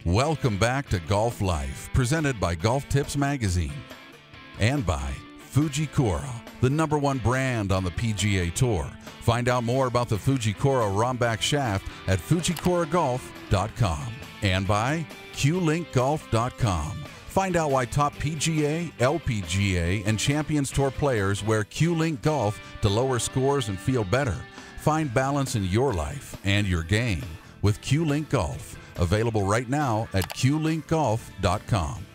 Welcome back to Golf Life, presented by Golf Tips Magazine and by Fujikura, the #1 brand on the PGA Tour. Find out more about the Fujikura Romback shaft at FujikuraGolf.com and by QLinkGolf.com. Find out why top PGA, LPGA, and Champions Tour players wear Q-Link Golf to lower scores and feel better. Find balance in your life and your game with Q-Link Golf. Available right now at QLinkGolf.com.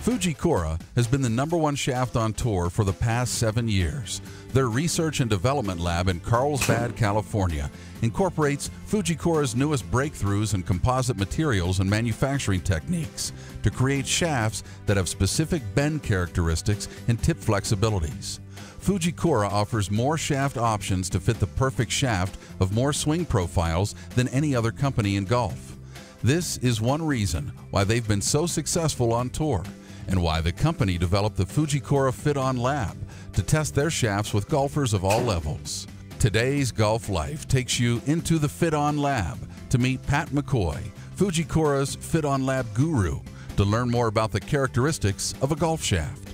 Fujikura has been the #1 shaft on tour for the past 7 years. Their research and development lab in Carlsbad, California, incorporates Fujikura's newest breakthroughs in composite materials and manufacturing techniques to create shafts that have specific bend characteristics and tip flexibilities. Fujikura offers more shaft options to fit the perfect shaft of more swing profiles than any other company in golf. This is one reason why they've been so successful on tour and why the company developed the Fujikura Fit-On Lab to test their shafts with golfers of all levels. Today's Golf Life takes you into the Fit-On Lab to meet Pat McCoy, Fujikura's Fit-On Lab guru, to learn more about the characteristics of a golf shaft.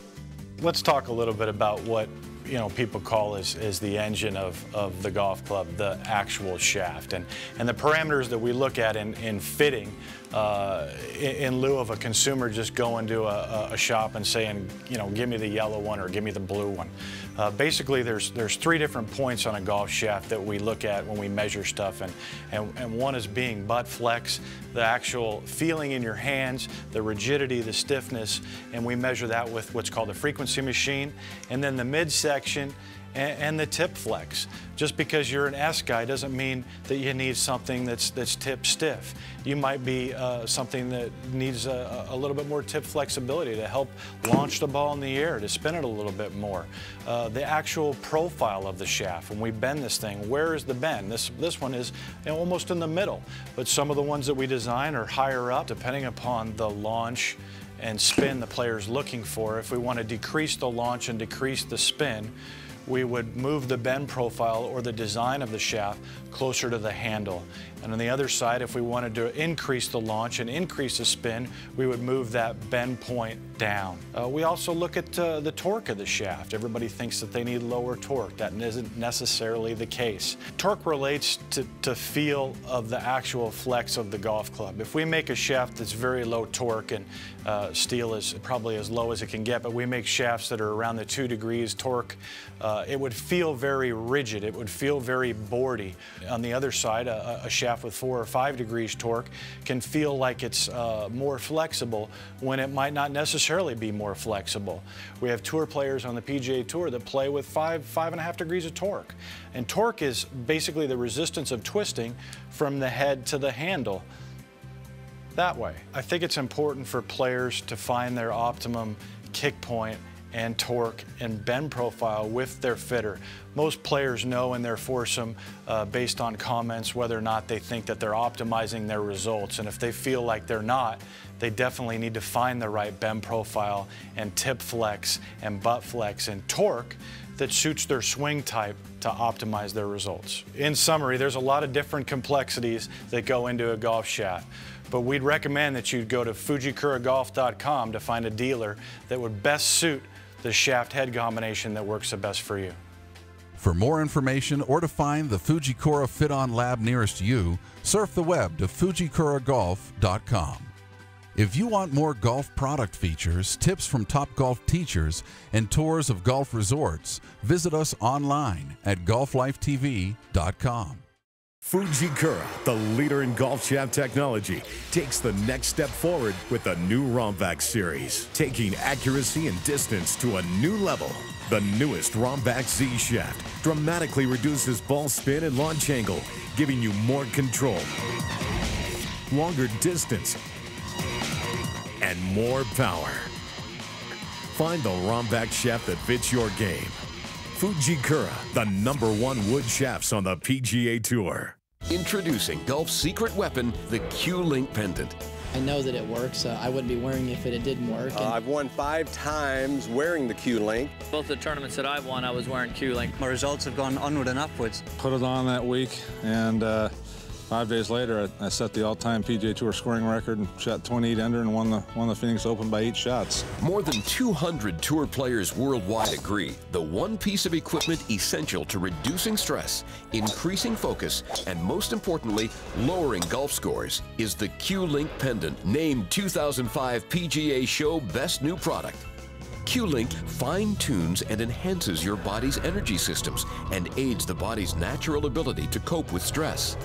Let's talk a little bit about what people call is the engine of the golf club, the actual shaft, and the parameters that we look at in fitting in lieu of a consumer just going to a shop and saying, give me the yellow one or give me the blue one. Basically, there's 3 different points on a golf shaft that we look at when we measure stuff, and one is being butt flex, the actual feeling in your hands, the rigidity, the stiffness, and we measure that with what's called a frequency machine, and then the midsection and the tip flex. Just because you're an S guy doesn't mean that you need something that's tip stiff. You might be something that needs a little bit more tip flexibility to help launch the ball in the air, to spin it a little bit more. The actual profile of the shaft, when we bend this thing, where is the bend? This one is almost in the middle, but some of the ones that we design are higher up, depending upon the launch and spin the player's looking for. If we want to decrease the launch and decrease the spin, we would move the bend profile or the design of the shaft closer to the handle. And on the other side, if we wanted to increase the launch and increase the spin, we would move that bend point down. We also look at the torque of the shaft. Everybody thinks that they need lower torque. That isn't necessarily the case. Torque relates to feel of the actual flex of the golf club. If we make a shaft that's very low torque, and steel is probably as low as it can get, but we make shafts that are around the 2 degrees torque, it would feel very rigid. It would feel very boardy. On the other side, a shaft with 4 or 5 degrees torque can feel like it's more flexible when it might not necessarily be more flexible. We have tour players on the PGA Tour that play with 5.5 degrees of torque. And torque is basically the resistance of twisting from the head to the handle that way. I think it's important for players to find their optimum kick point and torque and bend profile with their fitter. Most players know in their foursome based on comments whether or not they think that they're optimizing their results, and if they feel like they're not, they definitely need to find the right bend profile and tip flex and butt flex and torque that suits their swing type to optimize their results. In summary, there's a lot of different complexities that go into a golf shaft, but we'd recommend that you go to FujikuraGolf.com to find a dealer that would best suit the shaft head combination that works the best for you. For more information or to find the Fujikura Fit-On Lab nearest you, surf the web to FujikuraGolf.com. If you want more golf product features, tips from top golf teachers, and tours of golf resorts, visit us online at GolfLifeTV.com. Fujikura, the leader in golf shaft technology, takes the next step forward with the new Romback series, taking accuracy and distance to a new level. The newest Romback Z shaft dramatically reduces ball spin and launch angle, giving you more control, longer distance, and more power. Find the Romback shaft that fits your game. Fujikura, the #1 wood shafts on the PGA Tour. Introducing Golf's secret weapon, the Q-Link pendant. I know that it works. I wouldn't be wearing it if it didn't work. I've won 5 times wearing the Q-Link. Both the tournaments that I've won, I was wearing Q-Link. My results have gone onward and upwards. Put it on that week, and 5 days later, I set the all-time PGA Tour scoring record and shot 28 under and won the Phoenix Open by 8 shots. More than 200 tour players worldwide agree the one piece of equipment essential to reducing stress, increasing focus, and most importantly, lowering golf scores is the Q-Link pendant, named 2005 PGA Show Best New Product. Q-Link fine-tunes and enhances your body's energy systems and aids the body's natural ability to cope with stress.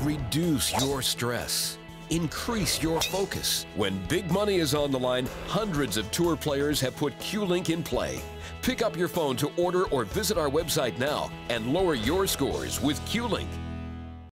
Reduce your stress. Increase your focus. When big money is on the line, hundreds of tour players have put Q-Link in play. Pick up your phone to order or visit our website now and lower your scores with Q-Link.